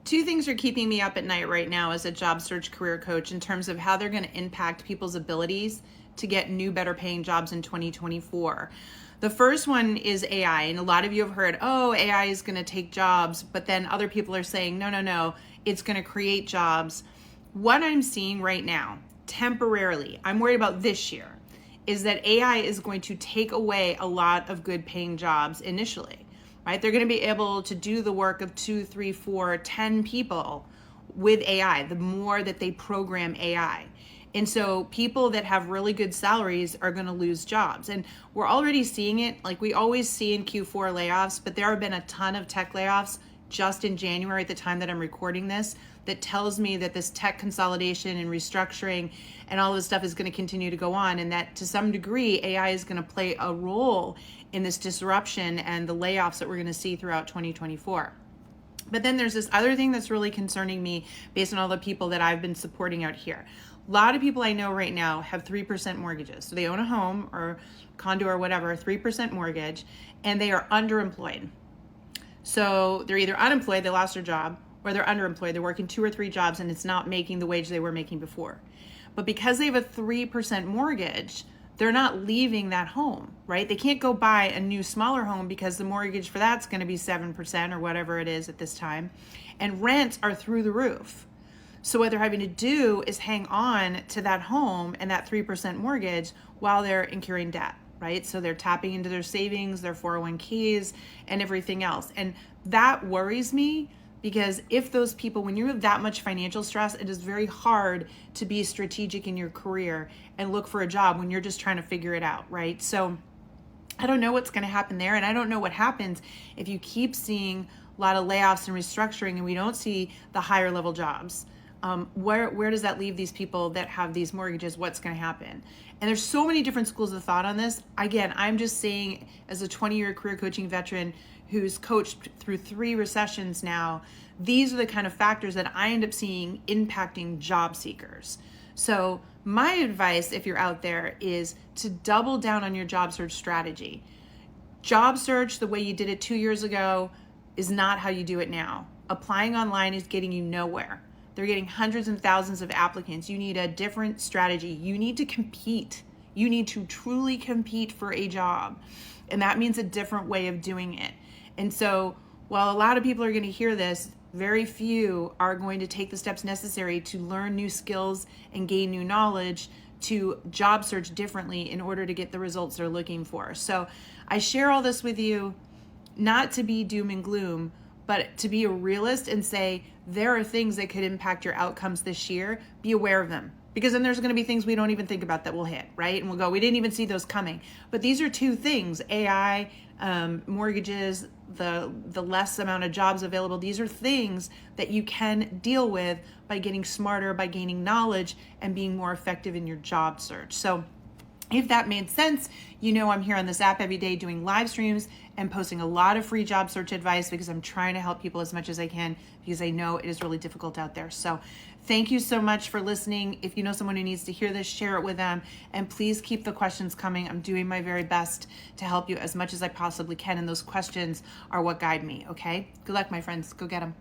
Two things are keeping me up at night right now as a job search career coach in terms of how they're going to impact people's abilities to get new, better paying jobs in 2024. The first one is AI, and a lot of you have heard, oh, AI is going to take jobs, but then other people are saying, no, it's going to create jobs. What I'm seeing right now, temporarily, I'm worried about this year, is that AI is going to take away a lot of good paying jobs initially, right? They're going to be able to do the work of 2, 3, 4, 10 people with AI, the more that they program AI. And so people that have really good salaries are going to lose jobs. And we're already seeing it, like we always see in Q4 layoffs, but there have been a ton of tech layoffs just in January at the time that I'm recording this, that tells me that this tech consolidation and restructuring and all this stuff is going to continue to go on, and that to some degree AI is going to play a role in this disruption and the layoffs that we're going to see throughout 2024. But then there's this other thing that's really concerning me based on all the people that I've been supporting out here. A lot of people I know right now have 3% mortgages. So they own a home or condo or whatever, 3% mortgage, and they are underemployed. So they're either unemployed, they lost their job, or they're underemployed, they're working 2 or 3 jobs and it's not making the wage they were making before. But because they have a 3% mortgage, they're not leaving that home, right? They can't go buy a new smaller home because the mortgage for that's going to be 7% or whatever it is at this time. And rents are through the roof. So what they're having to do is hang on to that home and that 3% mortgage while they're incurring debt, right? So they're tapping into their savings, their 401ks, and everything else. And that worries me, because if those people, when you have that much financial stress, it is very hard to be strategic in your career and look for a job when you're just trying to figure it out, right? So I don't know what's going to happen there. And I don't know what happens if you keep seeing a lot of layoffs and restructuring and we don't see the higher level jobs. Where does that leave these people that have these mortgages? What's going to happen? And there's so many different schools of thought on this. Again, I'm just saying, as a 20-year career coaching veteran who's coached through 3 recessions now, these are the kind of factors that I end up seeing impacting job seekers. So my advice, if you're out there, is to double down on your job search strategy. Job search, the way you did it 2 years ago, is not how you do it now. Applying online is getting you nowhere. They're getting hundreds and thousands of applicants. You need a different strategy. You need to compete. You need to truly compete for a job. And that means a different way of doing it. And so while a lot of people are going to hear this, very few are going to take the steps necessary to learn new skills and gain new knowledge to job search differently in order to get the results they're looking for. So I share all this with you not to be doom and gloom, but to be a realist and say there are things that could impact your outcomes this year. Be aware of them, because then there's going to be things we don't even think about that will hit, right? And we'll go, we didn't even see those coming. But these are 2 things, AI, mortgages, the less amount of jobs available. These are things that you can deal with by getting smarter, by gaining knowledge, and being more effective in your job search. So if that made sense, you know I'm here on this app every day doing live streams and posting a lot of free job search advice, because I'm trying to help people as much as I can, because I know it is really difficult out there. So thank you so much for listening. If you know someone who needs to hear this, share it with them. And please keep the questions coming. I'm doing my very best to help you as much as I possibly can. And those questions are what guide me, okay? Good luck, my friends. Go get them.